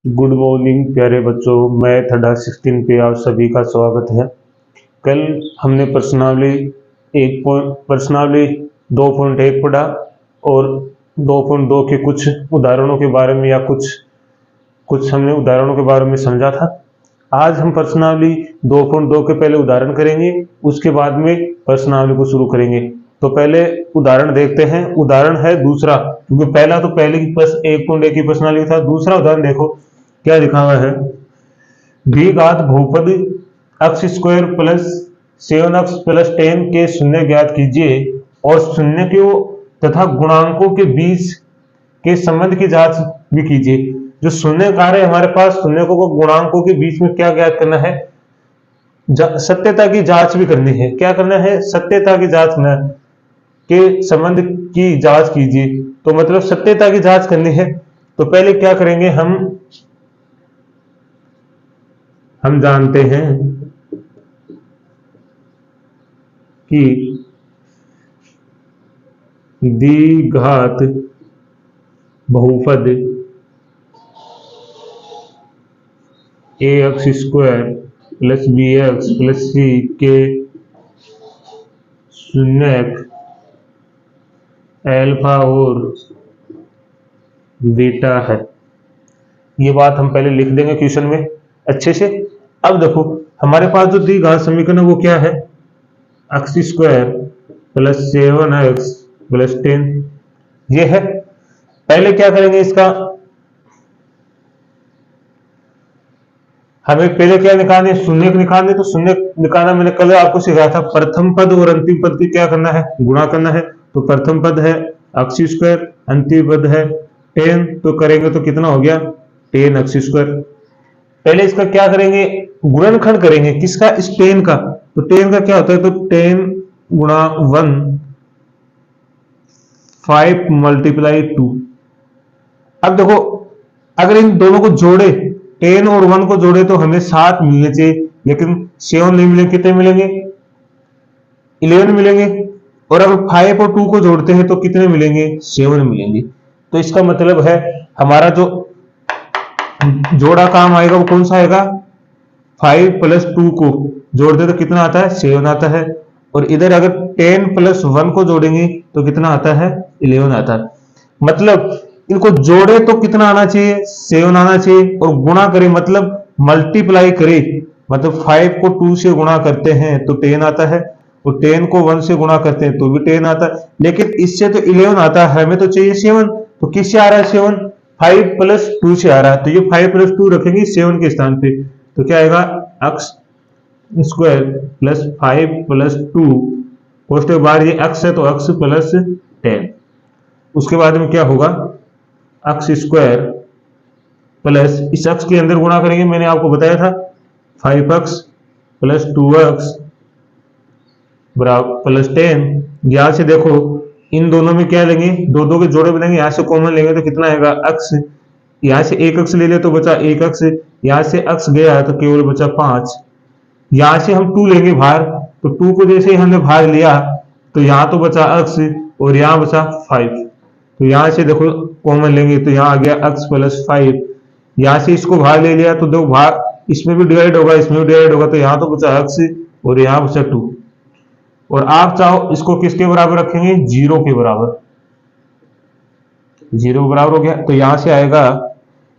Good morning प्यारे बच्चों। Math अड्डा 16 पे आप सभी का स्वागत है। कल हमने प्रश्नावली 2.1 पढ़ा और 2.2 के कुछ उदाहरणों के बारे में या कुछ कुछ हमने उदाहरणों के बारे में समझा था। आज हम प्रश्नावली 2.2 के पहले उदाहरण करेंगे, उसके बाद में प्रश्नावली को शुरू करेंगे। तो पहले उदाहरण देखते हैं। उदाहरण है दूसरा, क्योंकि पहला तो पहले की 1.1 की प्रश्नावली था। दूसरा उदाहरण देखो क्या लिखा हुआ है। द्विघात बहुपद x square plus 7x plus 10 के शून्य ज्ञात कीजिए और शून्य के तथा गुणांकों के बीच के संबंध की जांच भी कीजिए। जो शून्य कार्य है हमारे पास, शून्य को गुणांकों के बीच में क्या ज्ञात करना है, सत्यता की जांच भी करनी है। क्या करना है? सत्यता की जांच करना है के संबंध की जांच कीजिए। तो मतलब सत्यता की जांच करनी है। तो पहले क्या करेंगे, हम जानते हैं कि द्विघात बहुपद ax square plus bx plus c के शून्यक अल्फा और बीटा है। ये बात हम पहले लिख देंगे क्वेश्चन में अच्छे से। अब देखो हमारे पास जो द्विघात समीकरण है वो क्या है, x square plus 7x plus 10 ये है। पहले क्या करेंगे, इसका हमें पहले क्या निकालने, शून्य निकालने। तो शून्य निकालना मैंने कल आपको सिखाया था। प्रथम पद और अंतिम पद की क्या करना है, गुणा करना है। तो प्रथम पद है x स्क्वायर, अंतिम पद है 10, तो करेंगे तो कितना हो गया 10x स्क्वायर। पहले इसका क्या करेंगे, गुणनखंड करेंगे। किसका? इस 10 का। तो 10 का क्या होता है, तो 10 गुणा 1 5 मल्टीप्लाई 2। अब देखो अगर इन दोनों को जोड़े, 10 और 1 को जोड़े तो हमें 7 मिलने चाहिए, लेकिन 7 नहीं मिलेंगे। कितने मिलेंगे? 11 मिलेंगे। और अगर 5 और 2 को जोड़ते हैं तो कितने मिलेंगे? 7 मिलेंगे। तो इसका मतलब है हमारा जो जोड़ा काम आएगा वो कौन सा आएगा, 5 प्लस 2 को जोड़ते तो कितना आता है, 7 आता है। और इधर अगर 10 प्लस 1 को जोड़ेंगे तो कितना आता है, 11 आता है। मतलब इनको जोड़े तो कितना आना चाहिए, 7 आना चाहिए। और गुणा करें मतलब मल्टीप्लाई करें, मतलब 5 को 2 से गुणा करते हैं तो 10 आता है, और 10 को 1 से गुणा करते हैं तो भी 10 आता है। लेकिन इससे तो 11 आता है, हमें तो चाहिए 7। तो किससे आ रहा है 7? 5 प्लस 2 से आ रहा है। तो ये 5 प्लस 2 रखेंगे 7 के स्थान पे, तो क्या आएगा x square plus 5 plus 2, positive बार ये x है तो x प्लस 10। उसके बाद में क्या होगा, x स्क्वायर प्लस इस x के अंदर गुणा करेंगे। मैंने आपको बताया था 5x प्लस 2x बराबर प्लस 10। यहां से देखो इन दोनों में क्या लेंगे, दो दो के जोड़े बनेंगे, यहां से कॉमन लेंगे तो कितना आएगा x। यहां से एक x ले लिया तो बचा 1x, यहां से x गया तो केवल बचा 5। यहां से हम 2 लेंगे बाहर, तो 2 को जैसे ही हमने बाहर लिया तो यहां तो बचा x और यहां बचा 5। तो यहां से देखो कॉमन लेंगे तो यहां आ गया x प्लस 5। यहां से इसको बाहर ले लिया तो देखो बाहर इसमें भी डिवाइड होगा, इसमें भी डिवाइड होगा, तो यहां तो बचा x और यहां बचा 2। और आप चाहो इसको किसके बराबर रखेंगे, 0 के बराबर। 0 बराबर हो गया तो यहां से आएगा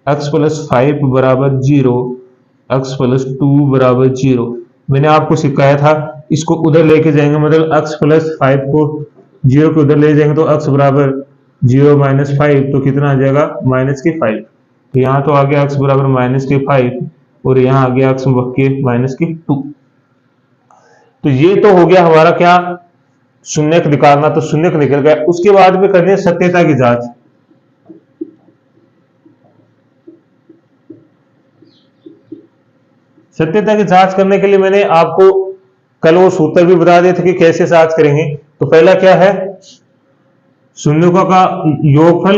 x प्लस 5 बराबर 0, x प्लस 2 बराबर 0। मैंने आपको सिखाया था इसको उधर लेके जाएंगे, मतलब x प्लस 5 को 0 के उधर ले जाएंगे तो x बराबर 0 माइनस 5, तो कितना आ जाएगा माइनस के 5। तो यहाँ तो आ गया x बराबर माइनस के 5 और यहाँ आ गया x के माइनस के 2। तो ये तो हो गया हमारा क्या, शून्यक निकालना। तो शून्यक निकल गया। उसके बाद में करनी है सत्यता की जांच। सत्यता की जांच करने के लिए मैंने आपको कल वो सूत्र भी बता दिए थे कि कैसे जांच करेंगे। तो पहला क्या है, शून्यों का योगफल,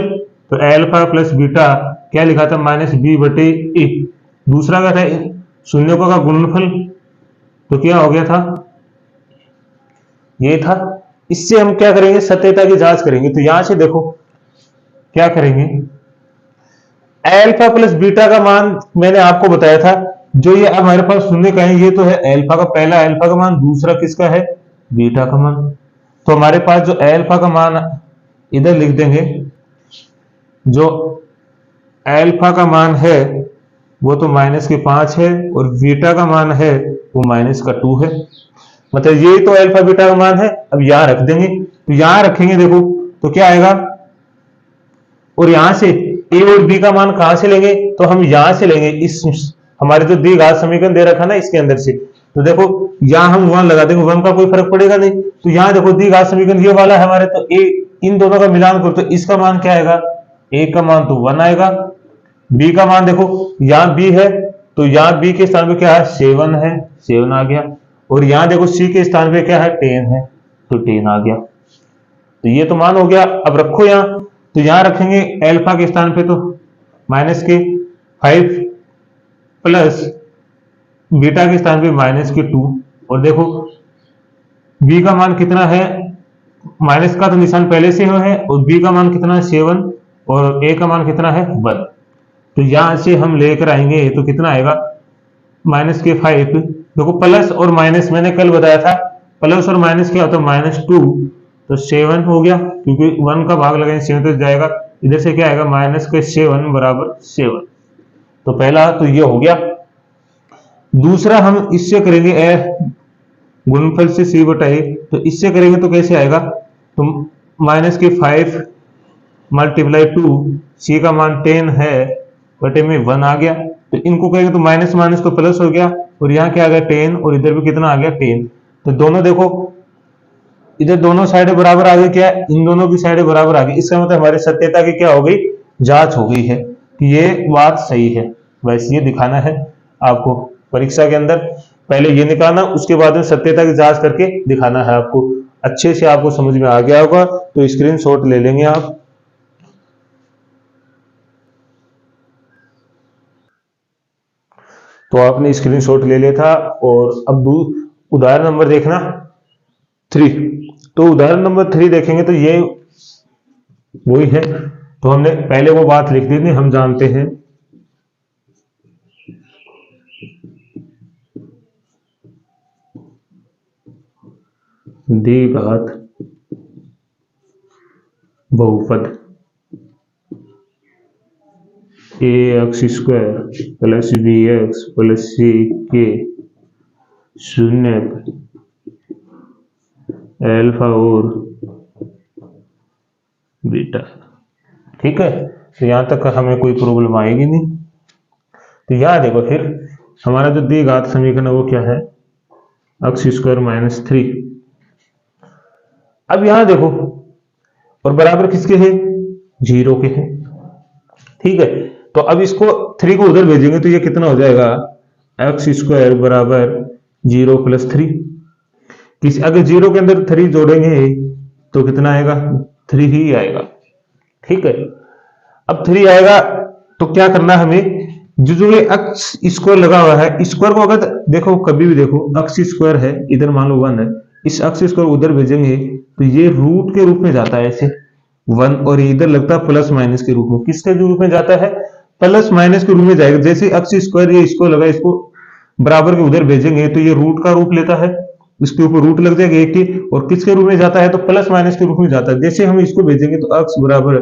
तो अल्फा प्लस बीटा क्या लिखा था, माइनस बी बटे ए। दूसरा क्या था, शून्यों का गुणनफल, तो क्या हो गया था, ये था। इससे हम क्या करेंगे, सत्यता की जांच करेंगे। तो यहां से देखो क्या करेंगे, अल्फा प्लस बीटा का मान मैंने आपको बताया था, जो ये अब हमारे पास शून्य का है, ये तो है अल्फा का, पहला अल्फा का मान, दूसरा किसका है, बीटा का मान। तो हमारे पास जो अल्फा का मान इधर लिख देंगे, जो अल्फा का मान है वो तो -5 है, और बीटा का मान है वो -2 है। मतलब ये तो अल्फा बीटा का मान है। अब यहां रख देंगे, तो यहां रखेंगे देखो तो क्या आएगा, और यहां से ए और बी का मान कहां से लेंगे, तो हम यहां से लेंगे, इस हमारे जो द्विघात समीकरण दे रखा ना इसके अंदर से। तो देखो यहां हम 1 लगा देंगे, 1 का कोई फर्क पड़ेगा नहीं। तो यहां देखो द्विघात समीकरण ये वाला है हमारे, तो ए इन दोनों का मिलान करो तो इसका मान क्या आएगा, ए का मान तो 1 आएगा, बी का मान देखो यहां बी है तो यहां बी के स्थान पे क्या है, 7 है, 7 आ गया। और यहां देखो सी के स्थान पे क्या है, 10 है, तो 10 आ गया। तो ये तो मान हो गया। अब रखो यहां, तो यहां रखेंगे अल्फा के स्थान पे तो -5 प्लस बीटा के स्थान पे -2, और देखो बी का मान कितना है, माइनस का तो निशान पहले से ही है, और बी का मान कितना है, 7, और ए का मान कितना है, 1। तो यहां से हम लेकर आएंगे तो कितना आएगा, -5, देखो प्लस और माइनस मैंने कल बताया था, प्लस और माइनस क्या होता है, -2, तो 7 हो गया, क्योंकि 1 का भाग लगाएंगे 7 तो जाएगा, इधर से क्या आएगा, -7 बराबर 7। तो पहला तो ये हो गया। दूसरा हम इससे करेंगे गुणनफल से c बटा a, तो इससे करेंगे तो कैसे आएगा, तो -5 मल्टीप्लाई 2, c का मान 10 है, बटे में 1 आ गया। तो इनको करेंगे तो माइनस माइनस तो प्लस हो गया, और यहाँ क्या आ गया 10, और इधर भी कितना आ गया 10। तो दोनों देखो इधर दोनों साइड बराबर आ गई, क्या इन दोनों की साइड बराबर आ गई, इसका मतलब हमारी सत्यता की क्या हो गई, जांच हो गई है कि ये बात सही है। वैसे ये दिखाना है आपको परीक्षा के अंदर, पहले ये निकालना, उसके बाद में सत्यता की जांच करके दिखाना है आपको। अच्छे से आपको समझ में आ गया होगा तो स्क्रीनशॉट ले लेंगे आप। तो आपने स्क्रीनशॉट ले लिया था, और अब उदाहरण नंबर देखना 3। तो उदाहरण नंबर 3 देखेंगे तो ये वही है, तो हमने पहले वो बात लिख दी थी, हम जानते हैं द्विघात बहुपद ax² plus bx plus c के शून्य अल्फा और बीटा। ठीक है, तो यहां तक हमें कोई प्रॉब्लम आएगी नहीं। तो यहां देखो फिर हमारा जो द्विघात समीकरण है वो क्या है, x² - 3। अब यहां देखो, और बराबर किसके हैं, 0 के हैं। ठीक है, तो अब इसको 3 को उधर भेजेंगे तो ये कितना हो जाएगा, x² बराबर 0 + 3। किसी अगर 0 के अंदर 3 जोड़ेंगे तो कितना आएगा, 3 ही आएगा। ठीक है, अब 3 आएगा तो क्या करना है हमें, जो ये अक्स स्क्वायर लगा हुआ है, स्क्वायर को अगर देखो कभी भी देखो अक्स स्क्वायर है, इधर मान लो 1 है, इस अक्स स्क्वायर उधर भेजेंगे तो ये रूट के रूप में जाता है ऐसे 1, और इधर लगता है प्लस माइनस के रूप में। किसके रूप में जाता है, प्लस माइनस के रूप में जाएगा। जैसे अक्स स्क्वायर ये इसको लगा, इसको बराबर के उधर भेजेंगे तो ये रूट का रूप लेता है, इसके ऊपर रूट लग जाएगा एक की, और किसके रूप में जाता है, तो प्लस माइनस के रूप में जाता है। जैसे हम इसको भेजेंगे तो अक्स बराबर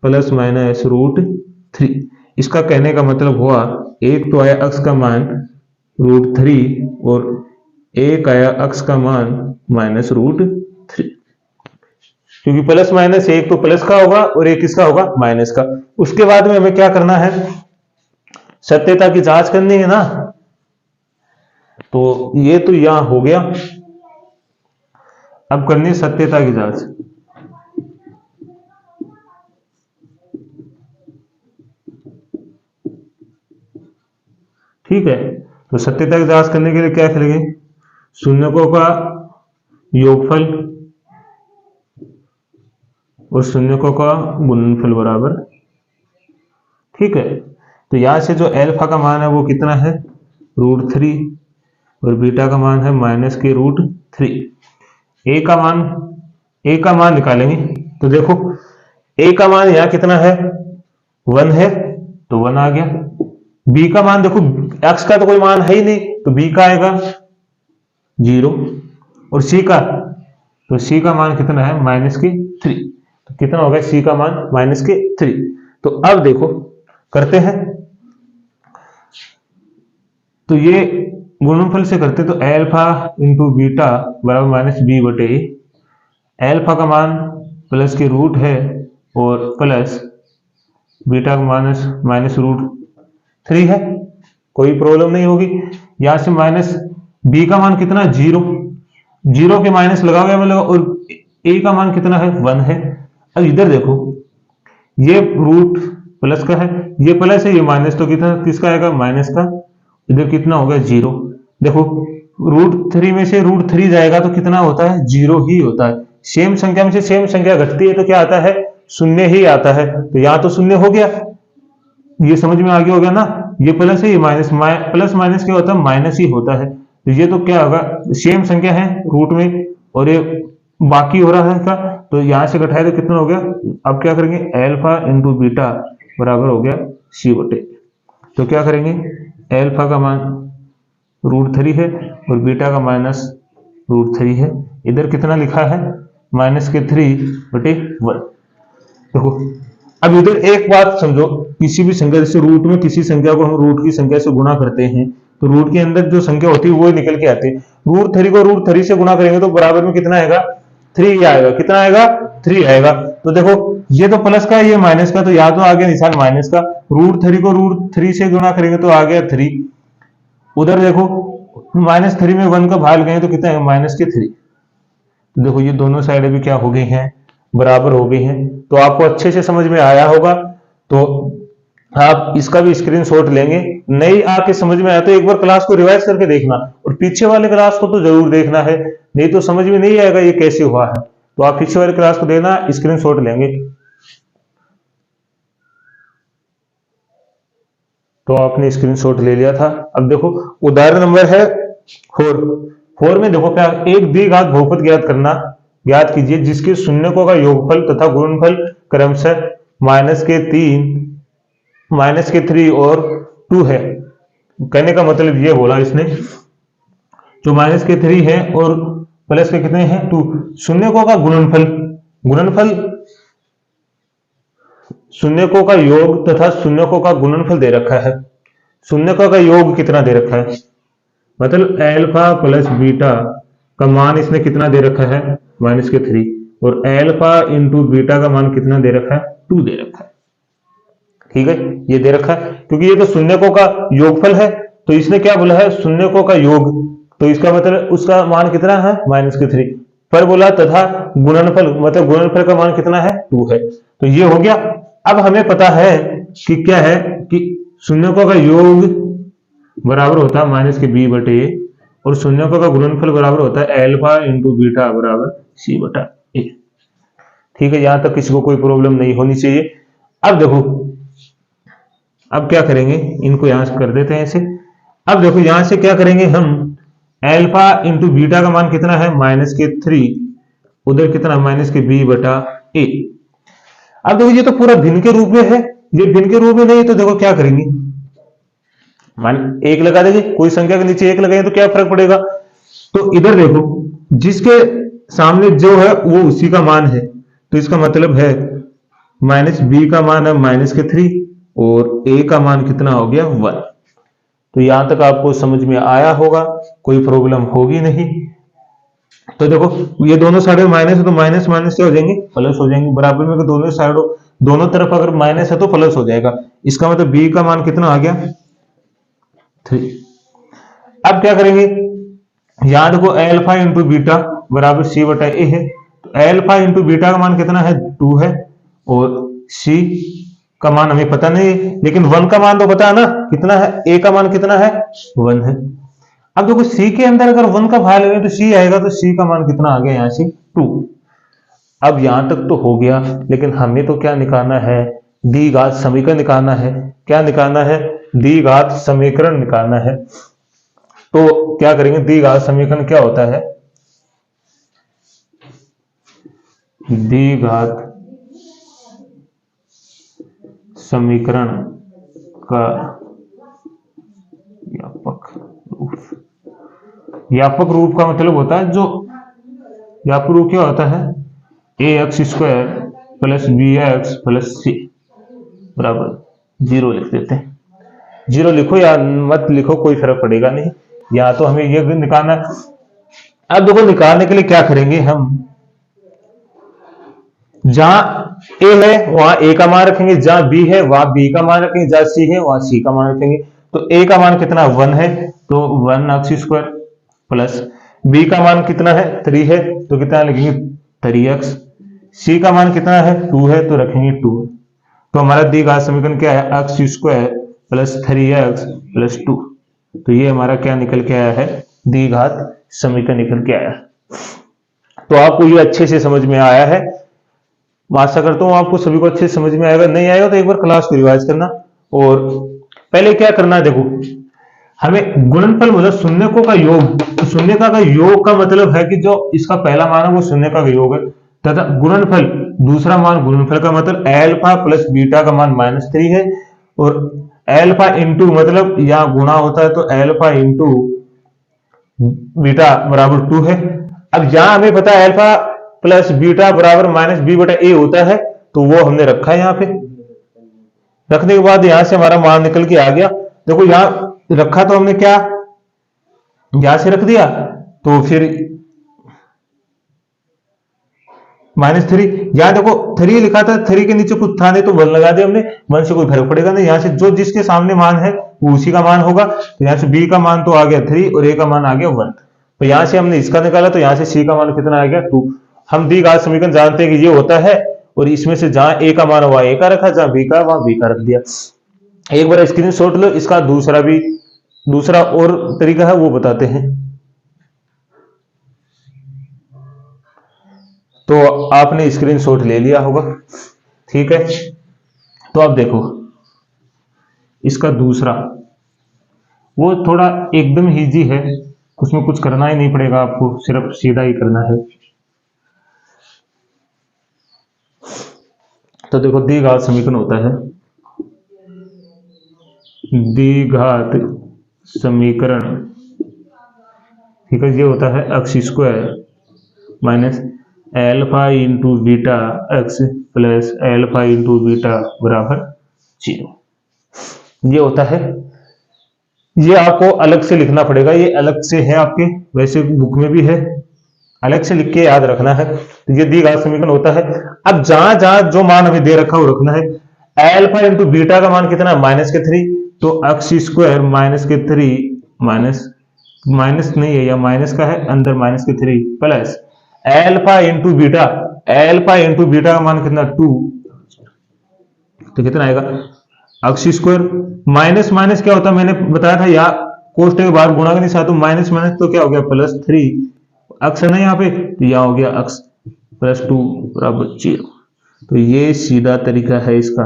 +-√3। इसका कहने का मतलब हुआ, एक तो आया अक्स का मान √3 और एक आया अक्स का मान -√3, क्योंकि प्लस माइनस एक तो प्लस का होगा और एक किसका होगा, माइनस का। उसके बाद में हमें क्या करना है, सत्यता की जांच करनी है ना। तो ये तो यहां हो गया, अब करनी है सत्यता की जांच। ठीक है, तो सत्यता की जांच करने के लिए क्या करेंगे, शून्यकों का योगफल और शून्यकों का गुणनफल बराबर। ठीक है, तो यहां से जो अल्फा का मान है वो कितना है, √3, और बीटा का मान है -√3। ए का मान निकालेंगे तो देखो ए का मान यहां कितना है, 1 है, तो 1 आ गया। बी का मान देखो, एक्स का तो कोई मान है ही नहीं, तो बी का आएगा 0, और सी का, तो सी का मान कितना है -3, तो कितना हो गया सी का मान -3। तो अब देखो करते हैं, तो ये गुणनफल से करते, तो एल्फा इंटू बीटा बराबर -b/a, एल्फा का मान प्लस के रूट है और प्लस बीटा का -√3 है, कोई प्रॉब्लम नहीं होगी। यहां से माइनस बी का मान कितना 0, 0 के माइनस लगाओगे मतलब, और ए का मान कितना है 1 है। अब इधर देखो ये रूट प्लस का है, ये प्लस है, ये माइनस, तो कितना किसका आएगा माइनस का, इधर कितना होगा 0। देखो √3 में से √3 जाएगा तो कितना होता है 0 ही होता है। सेम संख्या में से सेम संख्या घटती है तो क्या आता है शून्य ही आता है, तो यहां तो शून्य हो गया, ये समझ में आगे हो गया ना। ये प्लस है, ये माइनस, प्लस माइनस क्या होता है माइनस ही होता है, तो ये तो क्या होगा सेम संख्या है रूट में, और ये बाकी हो रहा है का, तो यहां से घटाए तो कितना हो गया। अब क्या करेंगे एल्फा इंटू बीटा बराबर हो गया c/, तो क्या करेंगे एल्फा का मान √3 है और बीटा का -√3 है, इधर कितना लिखा है -3/1। देखो अब इधर एक बात समझो, किसी भी संख्या जैसे रूट में किसी संख्या को हम रूट की संख्या से गुणा करते हैं, तो रूट के अंदर जो संख्या होती है वो ही निकल के आती है। √3 को √3 से गुणा करेंगे तो बराबर में कितना आएगा 3 आएगा, कितना आएगा 3 आएगा। तो देखो ये तो प्लस का है, ये माइनस का, तो यहाँ तो आ गया निशान माइनस का, √3 को √3 से गुणा करेंगे तो आ गया 3, उधर देखो -3 में 1 का भाग गए तो कितना है -3। तो देखो ये दोनों साइड भी क्या हो गई हैं बराबर हो गई हैं, तो आपको अच्छे से समझ में आया होगा। तो आप इसका भी स्क्रीनशॉट लेंगे, नहीं आके समझ में आया तो एक बार क्लास को रिवाइज करके देखना, और पीछे वाले क्लास को तो जरूर देखना है, नहीं तो समझ में नहीं आएगा ये कैसे हुआ है। तो आप पीछे वाले क्लास को देना, स्क्रीनशॉट लेंगे। तो आपने स्क्रीनशॉट ले लिया था। अब देखो उदाहरण नंबर है 4 में देखो क्या, एक द्विघात बहुपद ज्ञात करना, ज्ञात कीजिए जिसके शून्यकों का योगफल तथा गुणनफल क्रमशः -3 और 2 है। कहने का मतलब ये बोला इसने, जो -3 है और प्लस के कितने हैं 2, शून्यकों का गुणनफल, गुणनफल शून्यकों का योग तथा शून्यकों का गुणनफल दे रखा है। शून्यकों का योग कितना दे रखा है, मतलब एल्फा प्लस बीटा का मान इसने कितना दे रखा है -3, और एल्फा इंटू बीटा का मान कितना दे रखा है 2 दे रखा है। ठीक है ये दे रखा है, क्योंकि ये तो शून्यकों का योगफल है, तो इसने क्या बोला है शून्यकों का योग, तो इसका मतलब उसका मान कितना है -3, पर बोला तथा गुणनफल, मतलब गुणनफल का मान कितना है 2 है, तो ये हो गया। अब हमें पता है कि क्या है कि शून्यकों का योग बराबर होता है -b/a, और शून्यकों का गुणनफल बराबर होता है एल्फा इंटू बीटा बराबर c/a। ठीक है, यहां तक किसी को कोई प्रॉब्लम नहीं होनी चाहिए। अब देखो अब क्या करेंगे, इनको यहां से कर देते हैं ऐसे। अब देखो यहां से क्या करेंगे हम, एल्फा इंटू बीटा का मान कितना है -3, उधर कितना -b/a। अब देखो ये तो पूरा भिन्न के रूप में है, ये भिन्न के रूप में नहीं, तो देखो क्या करेंगे मान 1 लगा देंगे, कोई संख्या के नीचे 1 लगाएंगे तो क्या फर्क पड़ेगा। तो इधर देखो जिसके सामने जो है वो उसी का मान है, तो इसका मतलब है -b का मान है -3 और a का मान कितना हो गया 1। तो यहां तक आपको समझ में आया होगा, कोई प्रॉब्लम होगी नहीं। तो देखो ये दोनों साइड में माइनस है तो माइनस माइनस क्या हो जाएंगे प्लस हो जाएंगे, बराबर में दोनों साइडों दोनों तरफ अगर माइनस है तो प्लस हो जाएगा। इसका मतलब b का मान कितना आ गया 3। अब क्या करेंगे, यहां देखो एल्फा इंटू बीटा बराबर c/a है, तो एल्फा इंटू बीटा का मान कितना है 2 है, और c का मान हमें पता नहीं है, लेकिन 1 का मान तो पता है ना कितना है, a का मान कितना है 1 है। अब देखो c के अंदर अगर 1 का भाग लगे तो c आएगा, तो c का मान कितना आ गया यहां से 2। अब यहां तक तो हो गया, लेकिन हमें तो क्या निकालना है द्विघात समीकरण निकालना है। क्या निकालना है द्विघात समीकरण निकालना है। तो क्या करेंगे, द्विघात समीकरण क्या होता है, द्विघात समीकरण का व्यापक रूप। व्यापक रूप का मतलब होता है जो व्यापक रूप क्या होता है, a x square plus b x plus c बराबर 0 लिख देते हैं। 0 लिखो या मत लिखो, कोई फर्क पड़ेगा नहीं, या तो हमें ये निकालना। अब देखो निकालने के लिए क्या करेंगे हम, जहां ए है वहां ए का मान रखेंगे, जहां बी है वहां बी का मान रखेंगे, जहां सी है वहां सी का मान रखेंगे। तो ए का मान कितना 1 है तो 1 एक्स स्क्वायर प्लस बी का मान कितना है 3 है तो कितना लिखेंगे 3x। सी का मान कितना है 2 है तो रखेंगे 2। तो हमारा दी गया समीकरण क्या है, x square plus 3x plus 2। तो ये हमारा क्या निकल के आया है, दी घात समीकरण निकल के आया। तो आपको ये अच्छे से समझ में आया है, आशा करता हूँ आपको सभी को अच्छे से समझ में आएगा। नहीं आएगा तो एक बार क्लास को रिवाइज करना। और पहले क्या करना है, देखो हमें गुणनफल मतलब शून्यकों का योग, तो शून्यका का योग का मतलब है कि जो इसका पहला मान है वो शून्यका का योग है, तथा गुणनफल दूसरा मान, गुणनफल का मतलब एल्फा प्लस बीटा का मान -3 है, और एल्फा इंटू मतलब यहाँ गुणा होता है तो एल्फा इंटू बीटा बराबर 2 है। अब यहाँ हमें पता है एल्फा प्लस बीटा बराबर -b/a होता है, तो वो हमने रखा है यहाँ पे। रखने के बाद यहां से हमारा मान निकल के आ गया। देखो यहां रखा तो हमने क्या, यहां से रख दिया, तो फिर -3, यहां देखो 3 लिखा था, 3 के नीचे कुछ था नहीं तो 1 लगा दिया हमने, 1 से कोई फर्क पड़ेगा नहीं। यहां से जो जिसके सामने मान है वो उसी का मान होगा। तो यहां से b का मान तो आ गया 3 और a का मान आ गया 1। तो यहां से हमने इसका निकाला तो यहां से c का मान कितना आ गया 2। हम दी गया समीकरण जानते हैं कि ये होता है, और इसमें से जहां a का मान हुआ a का रखा, जहां b का वहां b का रख दिया। एक बार स्क्रीनशॉट लो, इसका दूसरा और तरीका है वो बताते हैं। तो आपने स्क्रीनशॉट ले लिया होगा, ठीक है। तो अब देखो इसका दूसरा, वो थोड़ा एकदम इजी है, उसमें कुछ करना ही नहीं पड़ेगा आपको, सिर्फ सीधा ही करना है। तो देखो द्विघात समीकरण होता है, द्विघात समीकरण, ठीक है, ये होता है x square minus alpha into beta x plus alpha into beta बराबर 0। ये होता है, ये आपको अलग से लिखना पड़ेगा, ये अलग से है आपके, वैसे बुक में भी है, अलग से लिख के याद रखना है। तो ये दी गया समीकरण होता है। अब जहां जहां जो मान हमें दे रखा वो रखना है। एल्फा इंटू बीटा का मान कितना -3, तो एक्स स्क्वायर -3 माइनस नहीं है या माइनस का है, अंदर -3 plus alpha into beta, alpha into beta का मान कितना 2, तो कितना आएगा एक्स स्क्वायर माइनस माइनस क्या होता है मैंने बताया था, यहाँ कोष्टक के बाहर गुणा करने से तो माइनस माइनस तो क्या हो गया +3, अक्स है ना यहाँ पे, तो यहाँ हो गया एक्स प्लस 2 बराबर 0। तो ये सीधा तरीका है इसका,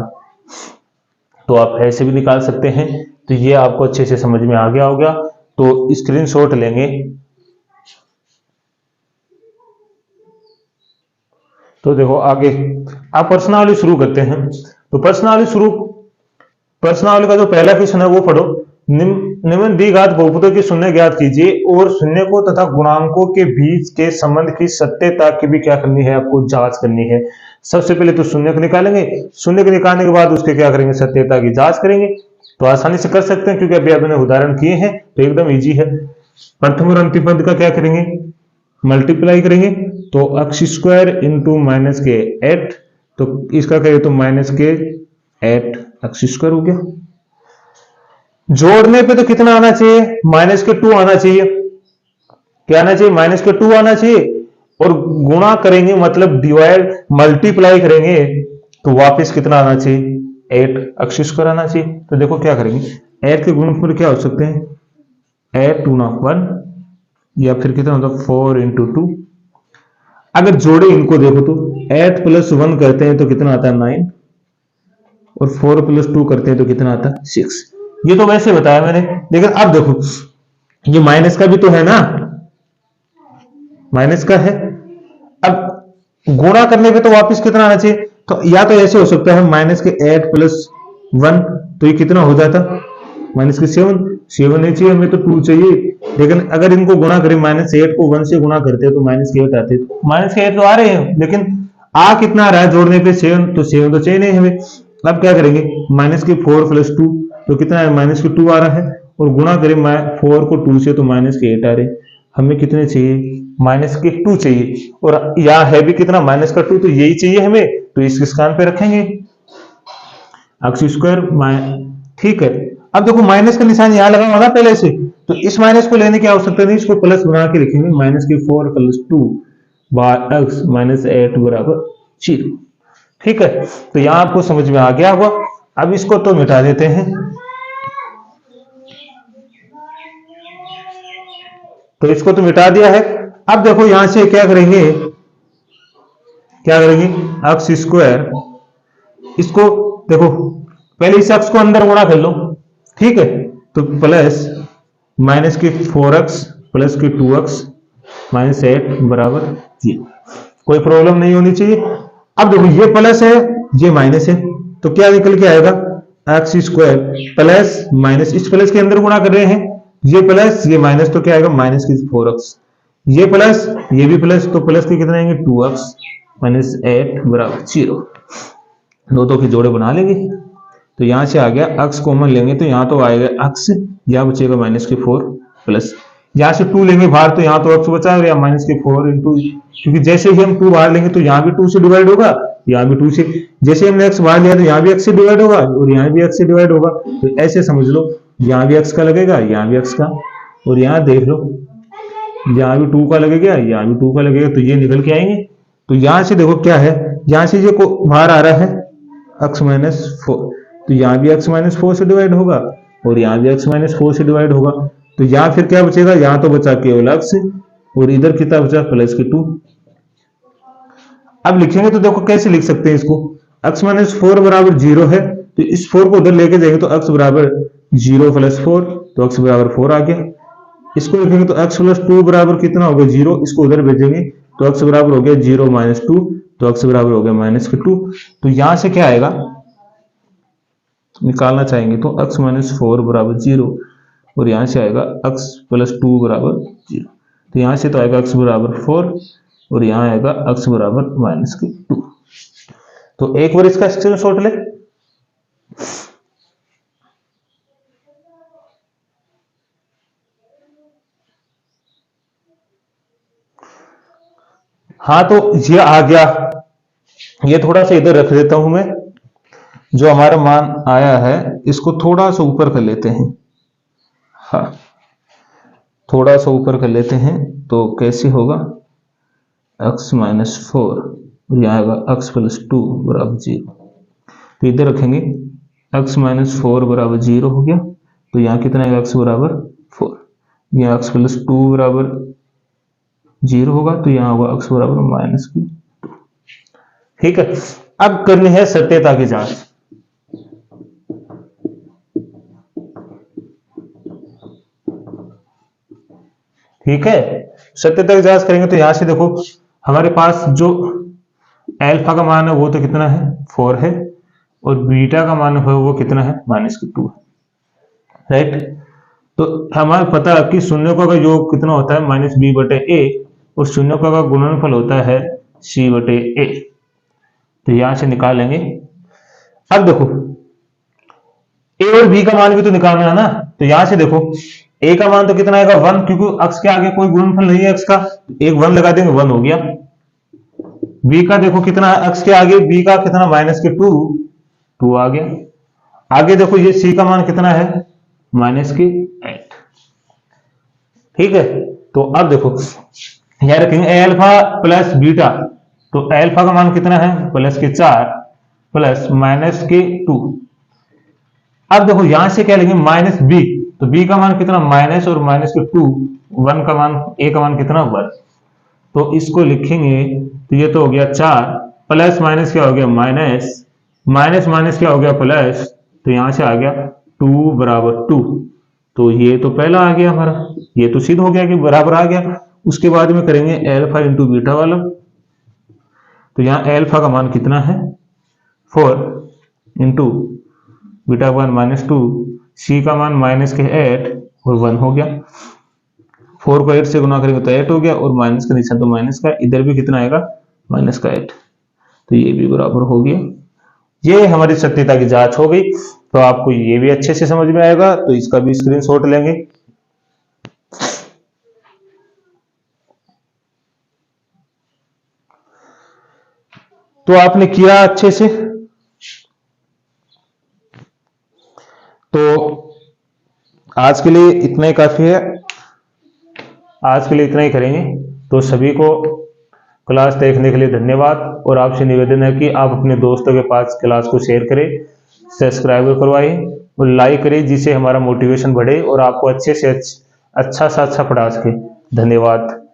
तो आप ऐसे भी निकाल सकते हैं। तो ये आपको अच्छे से समझ में आ गया होगा, तो स्क्रीनशॉट लेंगे। तो देखो आगे आप प्रश्नावली शुरू करते हैं। तो प्रश्नावली का जो पहला क्वेश्चन है वो पढ़ो। निम्न द्विघात बहुपदों की शून्य ज्ञात कीजिए और शून्यकों तथा गुणांकों के बीच के संबंध की सत्यता की भी क्या करनी है, आपको जांच करनी है। सबसे पहले तो शून्य को निकालेंगे, शून्य को निकालने के बाद उसके क्या करेंगे, सत्यता की जांच करेंगे। तो आसानी से कर सकते हैं क्योंकि अभी आपने उदाहरण किए हैं, तो एकदम इजी है। प्रथम और अंतिम पद का क्या करेंगे, मल्टीप्लाई करेंगे। तो एक्स स्क्वायर इंटू -8, तो इसका करें तो -8 एक्स स्क्वायर हो गया। जोड़ने पे तो कितना आना चाहिए, -2 आना चाहिए। क्या आना चाहिए, -2 आना चाहिए। और गुणा करेंगे मतलब डिवाइड मल्टीप्लाई करेंगे तो वापस कितना आना चाहिए, 8 एक्स स्क्वायर आना चाहिए। तो देखो क्या करेंगे, 8 के गुणनफल क्या हो सकते हैं, 8 2 1, या फिर कितना होता है 4 × 2। अगर जोड़े इनको देखो तो 8 + 1 करते हैं तो कितना आता है 9, और 4 + 2 करते हैं तो कितना आता है 6। ये तो वैसे बताया मैंने, लेकिन अब देखो ये माइनस का भी तो है ना, माइनस का है। अब गुणा करने पे तो वापस कितना आना चाहिए, तो या तो ऐसे हो सकता है -8 + 1, तो ये कितना हो जाता माइनस के 7 नहीं चाहिए हमें, तो 2 चाहिए। लेकिन अगर इनको गुणा करें -8 को 1 से गुणा करते हैं तो -8 आते, -8 तो आ रहे हैं, लेकिन आ कितना आ रहा है जोड़ने पे 7, तो 7 तो चाहिए नहीं हमें। अब क्या करेंगे, -4 + 2 तो कितना है, -2 आ रहा है, और गुणा करें 4 को 2 से तो -8 आ रहे। हमें कितने चाहिए, -2 चाहिए, और यहाँ है भी कितना -2, तो यही चाहिए हमें, तो इस स्थान पे रखेंगे x²। ठीक है, अब देखो माइनस का निशान यहाँ लगा हुआ ना पहले से, तो इस माइनस को लेने की आवश्यकता नहीं, इसको प्लस बना के लिखेंगे, -4 + 2 x -8 = 0। ठीक है, तो यहां आपको समझ में आ गया होगा। अब इसको तो मिटा देते हैं, तो इसको तो मिटा दिया है। अब देखो यहां से क्या करेंगे, x², इसको देखो पहले इस x को अंदर गुणा कर लो। ठीक है, तो प्लस -4x + 2x -8 = 0। कोई प्रॉब्लम नहीं होनी चाहिए। अब देखो ये प्लस है, ये माइनस है, तो क्या निकल के आएगा, x² प्लस माइनस, इस प्लस के अंदर गुणा कर रहे हैं, ये प्लस ये माइनस, तो क्या आएगा -4x, ये प्लस ये भी प्लस, तो प्लस के कितने आएंगे 2x -8 = 0। दो के जोड़े बना लेंगे, तो यहां से आ गया x कॉमन लेंगे तो यहां तो आएगा x, यहां बचेगा -4 प्लस, यहां से 2 लेंगे बाहर तो यहां तो x बचा और यहाँ -4 इंटू, क्योंकि जैसे ही हम 2 बाहर लेंगे तो यहाँ भी 2 से डिवाइड होगा, यहाँ भी 2 से, जैसे हमने x बाहर लिया तो यहाँ भी x से डिवाइड होगा और यहाँ भी x से डिवाइड होगा, तो ऐसे समझ लो यहाँ भी x का लगेगा, यहाँ भी x का, और यहाँ देख लो यहाँ भी 2 का लगेगा, यहाँ भी 2 का लगेगा, तो ये निकल के आएंगे। तो यहाँ से देखो क्या है, यहाँ से ये बाहर आ रहा है x -4, तो यहाँ भी x -4 से डिवाइड होगा और यहाँ भी x -4 से डिवाइड होगा, तो यहाँ फिर क्या बचेगा, यहाँ तो बचा केवल x, और इधर कितना बचा +2। अब लिखेंगे तो देखो कैसे लिख सकते हैं इसको, x -4 = 0 है, तो इस 4 को उधर लेके जाएंगे तो x = 0 + 4, तो x = 4 आ गया। इसको लिखेंगे तो x + 2 बराबर कितना होगा 0, इसको उधर भेजेंगे तो x बराबर हो गया 0 - 2, तो x बराबर हो गया -2। तो यहां से क्या आएगा, निकालना चाहेंगे तो x -4 = 0, और यहां से आएगा x + 2 = 0, तो यहां से तो आएगा x = 4 और यहां आएगा x = -2। तो एक बार इसका स्क्रीनशॉट ले। हाँ, तो ये आ गया, ये थोड़ा सा इधर रख देता हूं मैं, जो हमारा मान आया है इसको थोड़ा सा ऊपर कर लेते हैं। हाँ, थोड़ा सा ऊपर कर लेते हैं, तो कैसे होगा, x -4 और यहाँ आएगा x + 2 = 0, तो इधर रखेंगे x -4 = 0 हो गया, तो यहाँ कितना आएगा x = 4, यहाँ x + 2 = 0 होगा, तो यहाँ होगा x = -2। ठीक है, अब करनी है सत्यता की जांच। ठीक है, सत्यता की जांच करेंगे तो यहां से देखो हमारे पास जो अल्फा का मान है वो तो कितना है 4 है, और बीटा का मान है वो कितना है -2 है, राइट। तो हमारा पता है कि शून्यों का योग कितना होता है -b/a, और शून्यों का गुणनफल होता है c/a, तो यहां से निकालेंगे। अब देखो a और b का मान भी तो निकालना है ना, तो यहां से देखो a का मान तो कितना आएगा 1, क्योंकि x के आगे कोई गुणनफल नहीं है x का, एक 1 लगा देंगे 1 हो गया। b का देखो कितना है x के आगे, b का कितना -2 आ गया। आगे देखो ये c का मान कितना है -8। ठीक है, तो अब देखो यहां रखेंगे अल्फा प्लस बीटा, तो अल्फा का मान कितना है +4 प्लस -2। अब देखो यहां से क्या लेंगे -b, तो b का मान कितना माइनस और -2, 1 का मान a का मान कितना 1, तो इसको लिखेंगे तो ये तो हो गया 4 प्लस माइनस क्या हो गया माइनस, माइनस माइनस क्या हो गया प्लस, तो यहां से आ गया 2 = 2, तो ये तो पहला आ गया हमारा, ये तो सिद्ध हो गया कि बराबर आ गया। उसके बाद में करेंगे अल्फा इंटू बीटा वाला, तो यहाँ अल्फा का मान कितना है 4 इंटू बीटा का मान -2, सी का मान -8 और 1 हो गया। 4 को 8 से गुना करेंगे तो 8 हो गया और माइनस का निशान तो माइनस का, इधर भी कितना आएगा -8, तो ये भी बराबर हो गया। ये हमारी सत्यता की जांच हो गई। तो आपको ये भी अच्छे से समझ में आएगा, तो इसका भी स्क्रीनशॉट लेंगे। तो आपने किया अच्छे से। तो आज के लिए इतना ही काफी है, आज के लिए इतना ही करेंगे। तो सभी को क्लास देखने के लिए धन्यवाद, और आपसे निवेदन है कि आप अपने दोस्तों के पास क्लास को शेयर करें, सब्सक्राइब करवाएं और लाइक करें, जिससे हमारा मोटिवेशन बढ़े और आपको अच्छे से अच्छा पढ़ा सके। धन्यवाद।